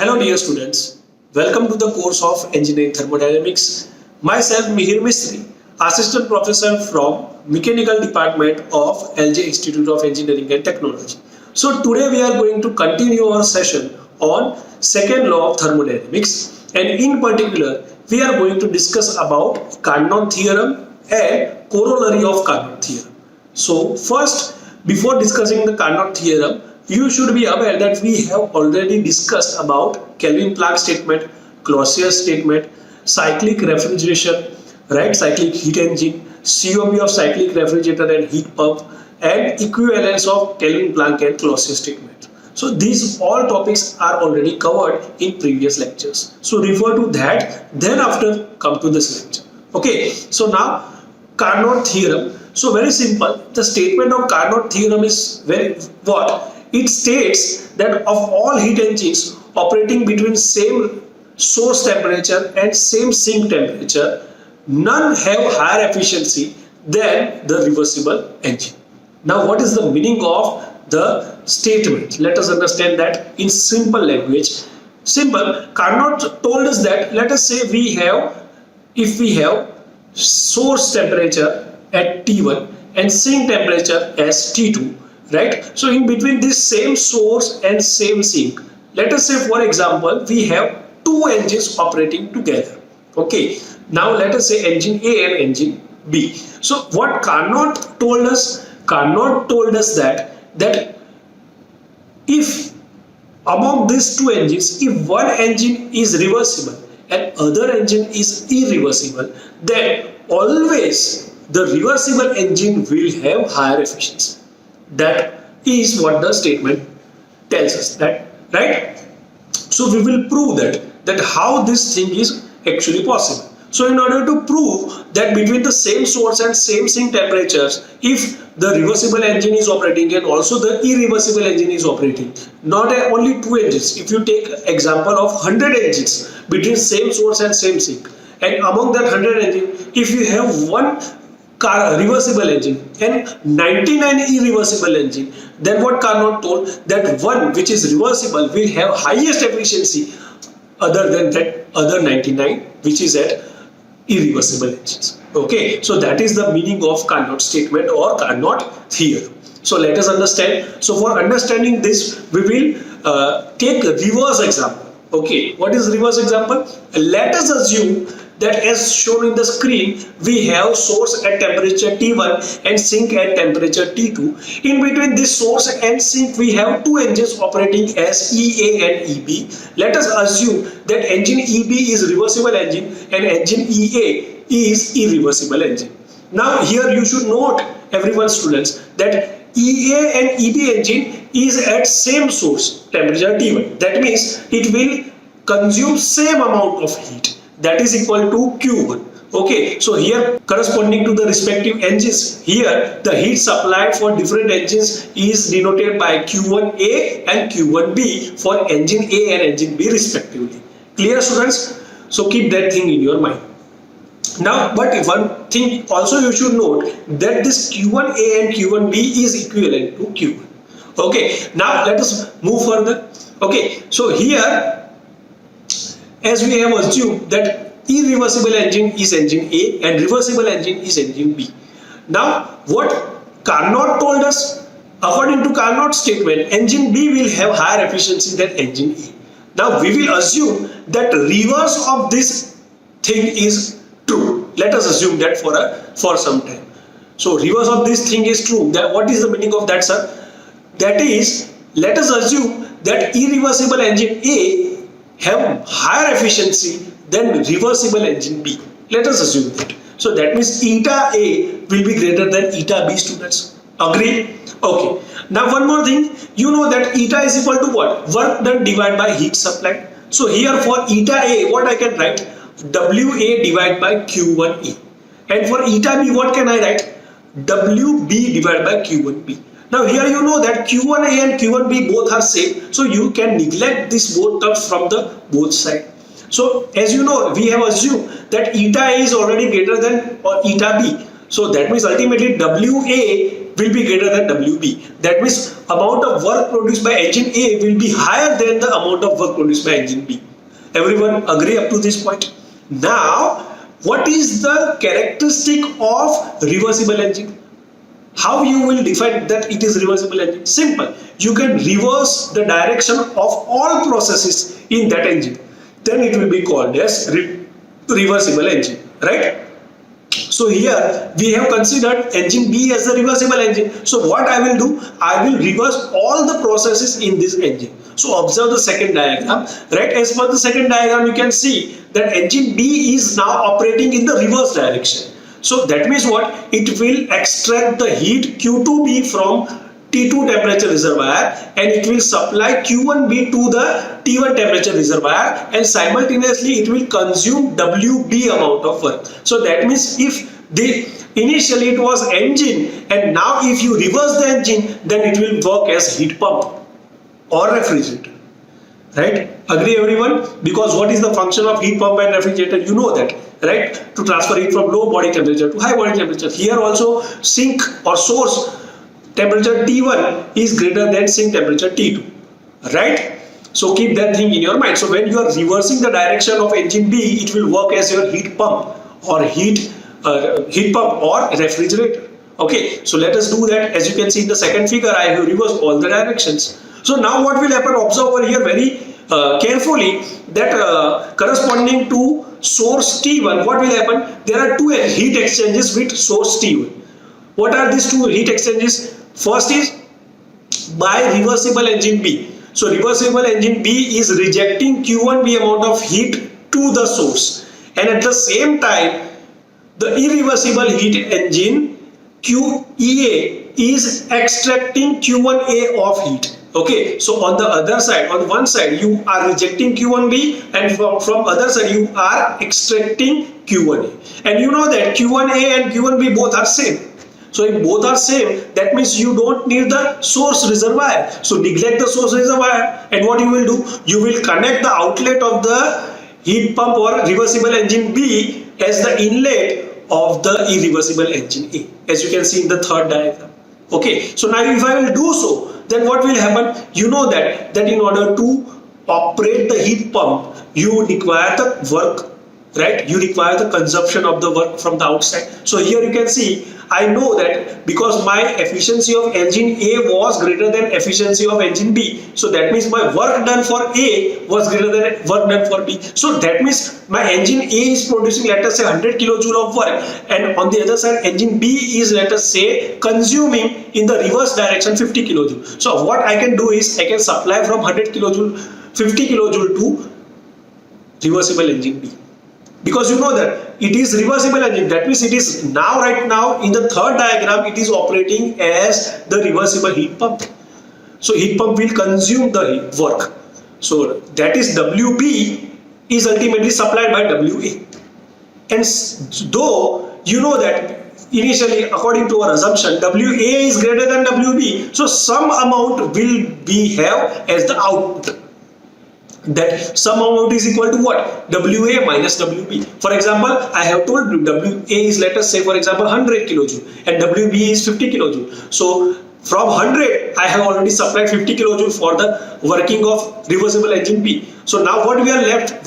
Hello dear students, welcome to the course of Engineering Thermodynamics. Myself Mihir Misri, Assistant Professor from Mechanical Department of LJ Institute of Engineering and Technology. So today we are going to continue our session on second law of thermodynamics, and in particular we are going to discuss about Carnot Theorem and Corollary of Carnot Theorem. So first, before discussing the Carnot Theorem, you should be aware that we have already discussed about Kelvin Planck statement, Clausius statement, cyclic refrigeration, right? Cyclic heat engine, COP of cyclic refrigerator and heat pump, and equivalence of Kelvin Planck and Clausius statement. So these all topics are already covered in previous lectures. So refer to that, then after come to this lecture. Okay, so now Carnot theorem. So very simple. The statement of Carnot theorem is what? It states that of all heat engines operating between same source temperature and same sink temperature, none have higher efficiency than the reversible engine. Now what is the meaning of the statement? Let us understand that in simple language. Simple. Carnot told us that, let us say if we have source temperature at T1 and sink temperature as T2, right? So in between this same source and same sink, let us say for example we have two engines operating together. Okay, now let us say engine A and engine B. So what Carnot told us? Carnot told us that if among these two engines, if one engine is reversible and other engine is irreversible, then always the reversible engine will have higher efficiency. That is what the statement tells us, that, right? So we will prove that how this thing is actually possible. So in order to prove that between the same source and same sink temperatures, if the reversible engine is operating and also the irreversible engine is operating, not only two engines, if you take example of 100 engines between same source and same sink, and among that 100 engines, if you have one reversible engine and 99 irreversible engine, then what Carnot told, that one which is reversible will have highest efficiency other than that other 99 which is at irreversible engines. Okay, so that is the meaning of Carnot statement or Carnot theorem. So let us understand. So for understanding this, we will take a reverse example. Okay, what is reverse example? Let us assume that as shown in the screen, we have source at temperature T1 and sink at temperature T2. In between this source and sink, we have two engines operating as EA and EB. Let us assume that engine EB is reversible engine and engine EA is irreversible engine. Now here you should note, everyone students, that EA and EB engine is at same source temperature T1. That means it will consume same amount of heat. That is equal to Q1. Okay, so here corresponding to the respective engines, here the heat supply for different engines is denoted by Q1A and Q1B for engine A and engine B respectively. Clear, students? So keep that thing in your mind. Now, but one thing also you should note, that this Q1A and Q1B is equivalent to Q1. Okay, now let us move further. Okay, so here, as we have assumed that irreversible engine is engine A and reversible engine is engine B. Now what Carnot told us, according to Carnot's statement, engine B will have higher efficiency than engine A. Now we will assume that reverse of this thing is true. Let us assume that for some time. So reverse of this thing is true. That what is the meaning of that, sir? That is, let us assume that irreversible engine A have higher efficiency than reversible engine B. Let us assume that. So that means eta A will be greater than eta B, students. Agree? Okay. Now one more thing. You know that eta is equal to what? Work done divided by heat supplied. So here for eta A, what I can write? WA divided by Q1A. And for eta B, what can I write? WB divided by Q1B. Now here you know that Q1A and Q1B both are same, so you can neglect this both terms from the both side. So as you know, we have assumed that eta A is already greater than or eta B. So that means ultimately WA will be greater than WB. That means amount of work produced by engine A will be higher than the amount of work produced by engine B. Everyone agree up to this point? Now, what is the characteristic of reversible engine? How you will define that it is reversible engine? Simple. You can reverse the direction of all processes in that engine. Then it will be called as reversible engine, right? So here we have considered engine B as the reversible engine. So what I will do, I will reverse all the processes in this engine. So observe the second diagram, right? As per the second diagram, you can see that engine B is now operating in the reverse direction. So that means what? It will extract the heat Q2B from T2 temperature reservoir and it will supply Q1B to the T1 temperature reservoir, and simultaneously it will consume WB amount of work. So that means if initially it was engine and now if you reverse the engine, then it will work as heat pump or refrigerator, right? Agree everyone? Because what is the function of heat pump and refrigerator? You know that, right? To transfer heat from low body temperature to high body temperature. Here also sink or source temperature T1 is greater than sink temperature T2, right? So keep that thing in your mind. So when you are reversing the direction of engine B, it will work as your heat pump or heat pump or refrigerator. Okay, so let us do that. As you can see in the second figure, I have reversed all the directions. So now what will happen? Observe over here very carefully that corresponding to source T1, what will happen? There are two heat exchanges with source T1. What are these two heat exchanges? First is by reversible engine B. So reversible engine B is rejecting Q1B amount of heat to the source, and at the same time the irreversible heat engine QEA is extracting Q1A of heat. Okay, so on the other side, on one side you are rejecting Q1B and from other side you are extracting Q1A, and you know that Q1A and Q1B both are same. So if both are same, that means you don't need the source reservoir. So neglect the source reservoir, and what you will do? You will connect the outlet of the heat pump or reversible engine B as the inlet of the irreversible engine A, as you can see in the third diagram. Okay, so now if I will do so, then what will happen? You know that in order to operate the heat pump, you require the work, right? You require the consumption of the work from the outside. So here you can see, I know that because my efficiency of engine A was greater than efficiency of engine B, so that means my work done for A was greater than work done for B. So that means my engine A is producing, let us say, 100 kilojoule of work, and on the other side engine B is, let us say, consuming in the reverse direction 50 kilojoule. So what I can do is I can supply from 100 kilojoule 50 kilojoule to reversible engine B. Because you know that it is reversible engine, that means it is now, right now in the third diagram, it is operating as the reversible heat pump. So heat pump will consume the work. So that is WB is ultimately supplied by WA. And though you know that initially, according to our assumption, WA is greater than WB, so some amount will be have as the output. That some amount is equal to what? WA minus WB. For example, I have told you WA is, let us say, for example, 100 kilojoule and WB is 50 kilojoule. So from 100, I have already supplied 50 kilojoule for the working of reversible engine B. So now what we are left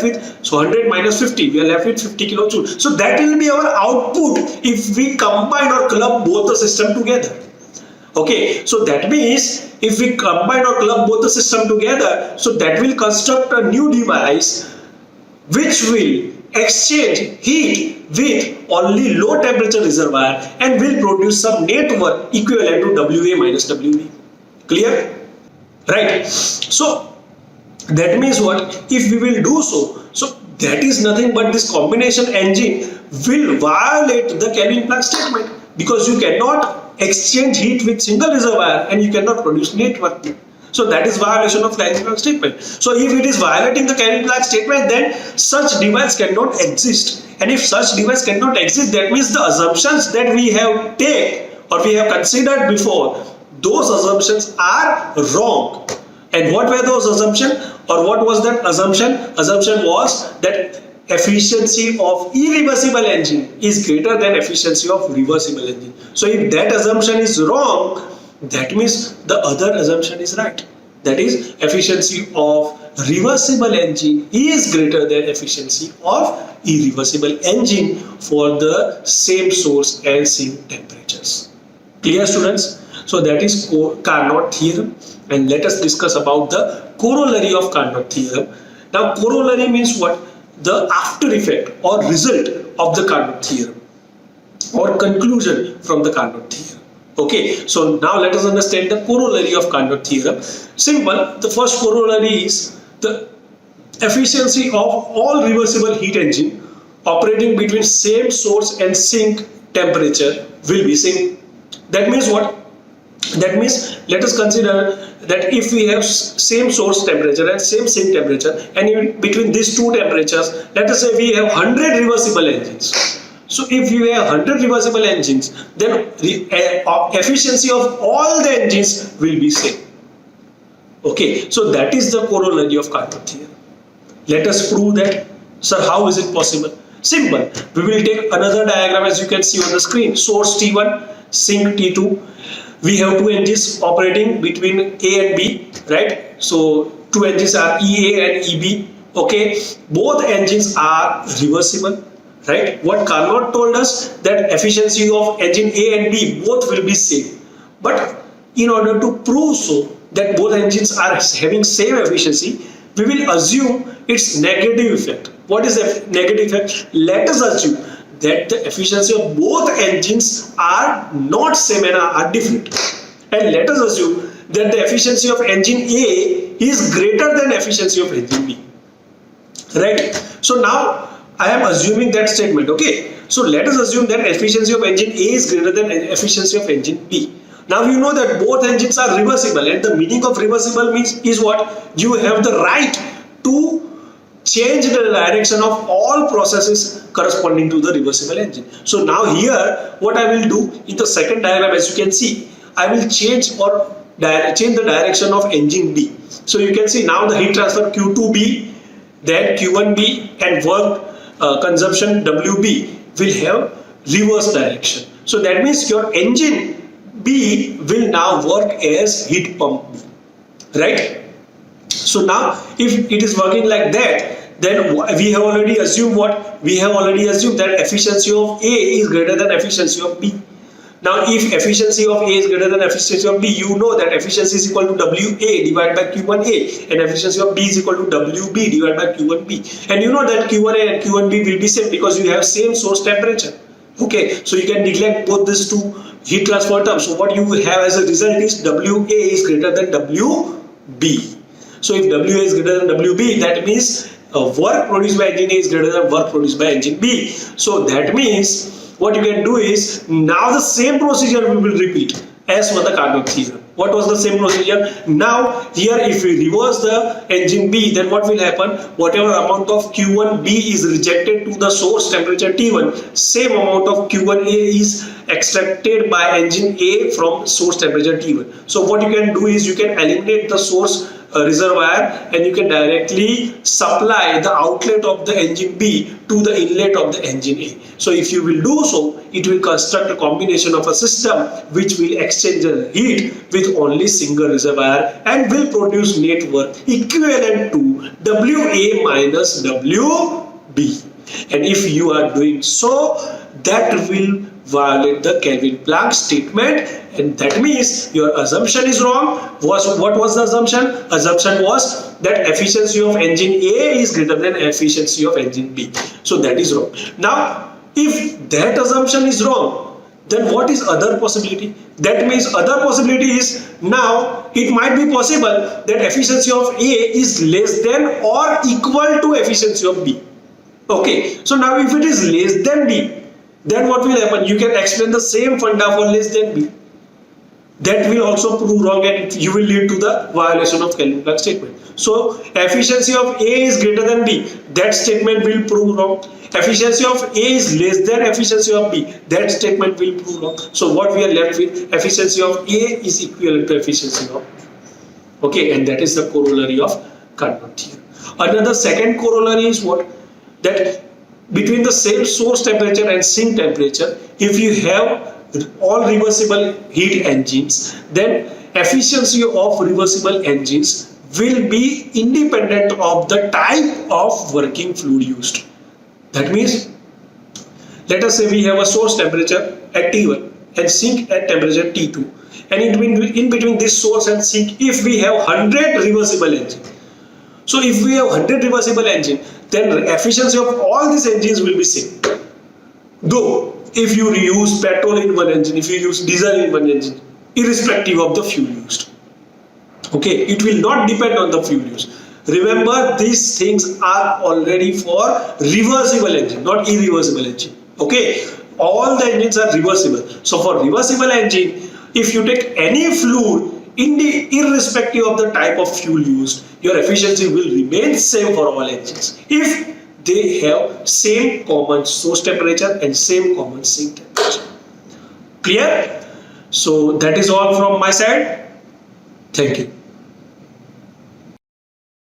with? So 100 minus 50, we are left with 50 kilojoule. So that will be our output if we combine or club both the system together. Okay, so that means if we combine or club both the system together, so that will construct a new device which will exchange heat with only low temperature reservoir and will produce some net work equivalent to WA minus WB. Clear? Right. So that means what? If we will do so that is nothing but this combination engine will violate the Kelvin-Planck statement, because you cannot exchange heat with single reservoir and you cannot produce net work. So that is violation of Kelvin-Planck statement. So if it is violating the Kelvin-Planck statement, then such device cannot exist. And if such device cannot exist, that means the assumptions that we have taken or we have considered before, those assumptions are wrong. And what were those assumptions, or what was that assumption? Assumption was that efficiency of irreversible engine is greater than efficiency of reversible engine. So if that assumption is wrong, that means the other assumption is right. That is, efficiency of reversible engine is greater than efficiency of irreversible engine for the same source and same temperatures. Clear, students? So that is Carnot theorem, and let us discuss about the corollary of Carnot theorem. Now corollary means what? The after effect or result of the Carnot theorem or conclusion from the Carnot theorem. Okay, so now let us understand the corollary of Carnot theorem. Simple. The first corollary is the efficiency of all reversible heat engine operating between same source and sink temperature will be same. That means what? That means let us consider that if we have same source temperature and same sink temperature, and in between these two temperatures, let us say we have 100 reversible engines. So if you have 100 reversible engines, then efficiency of all the engines will be same. Okay, so that is the corollary of Carnot theorem. Let us prove that. Sir, how is it possible? Simple. We will take another diagram as you can see on the screen. Source T1, sink T2. We have two engines operating between A and B, right? So two engines are EA and EB. Okay, both engines are reversible. Right? What Carnot told us that efficiency of engine A and B both will be same. But in order to prove so that both engines are having same efficiency, we will assume its negative effect. What is the negative effect? Let us assume that the efficiency of both engines are not same and are different. And let us assume that the efficiency of engine A is greater than efficiency of engine B. Right? So now I am assuming that statement. Okay, so let us assume that efficiency of engine A is greater than efficiency of engine B. Now you know that both engines are reversible, and the meaning of reversible means is what? You have the right to change the direction of all processes corresponding to the reversible engine. So now here what I will do in the second diagram, as you can see, I will change the direction of engine B. So you can see now the heat transfer Q2B, then Q1B, and work consumption WB will have reverse direction. So that means your engine B will now work as heat pump B, right? So now if it is working like that, then we have already assumed what? We have already assumed that efficiency of A is greater than efficiency of B. Now if efficiency of A is greater than efficiency of B, you know that efficiency is equal to WA divided by Q1A, and efficiency of B is equal to WB divided by Q1B. And you know that Q1A and Q1B will be same because you have same source temperature. Okay, so you can neglect both these two heat transfer terms. So what you have as a result is WA is greater than WB. So if WA is greater than WB, that means work produced by engine A is greater than work produced by engine B. So that means what you can do is now the same procedure we will repeat as for the Carnot theorem. What was the same procedure? Now here if we reverse the engine B, then what will happen? Whatever amount of Q1B is rejected to the source temperature T1, same amount of Q1A is extracted by engine A from source temperature T1. So what you can do is you can eliminate the source reservoir and you can directly supply the outlet of the engine B to the inlet of the engine A. So if you will do so, it will construct a combination of a system which will exchange the heat with only single reservoir and will produce net work equivalent to WA minus WB. And if you are doing so, that will violate the Kelvin-Planck statement, and that means your assumption is wrong. What was the assumption? Assumption was that efficiency of engine A is greater than efficiency of engine B. So that is wrong. Now, if that assumption is wrong, then what is other possibility? That means other possibility is now it might be possible that efficiency of A is less than or equal to efficiency of B. Okay, so now if it is less than B, then what will happen? You can explain the same funda for less than B. That will also prove wrong and you will lead to the violation of Kelvin-Planck statement. So efficiency of A is greater than B. That statement will prove wrong. Efficiency of A is less than efficiency of B. That statement will prove wrong. So what we are left with, efficiency of A is equivalent to efficiency of B. Okay, and that is the corollary of Carnot theorem. Another second corollary is what? that between the same source temperature and sink temperature, if you have all reversible heat engines, then efficiency of reversible engines will be independent of the type of working fluid used. That means, let us say we have a source temperature at T1 and sink at temperature T2, and in between this source and sink, if we have 100 reversible engines, so if we have 100 reversible engine, then the efficiency of all these engines will be same. Though if you use petrol in one engine, if you use diesel in one engine, irrespective of the fuel used. Okay, it will not depend on the fuel used. Remember, these things are already for reversible engine, not irreversible engine. Okay, all the engines are reversible. So for reversible engine, if you take any fluid irrespective of the type of fuel used, your efficiency will remain same for all engines if they have same common source temperature and same common sink temperature. Clear? So that is all from my side. Thank you.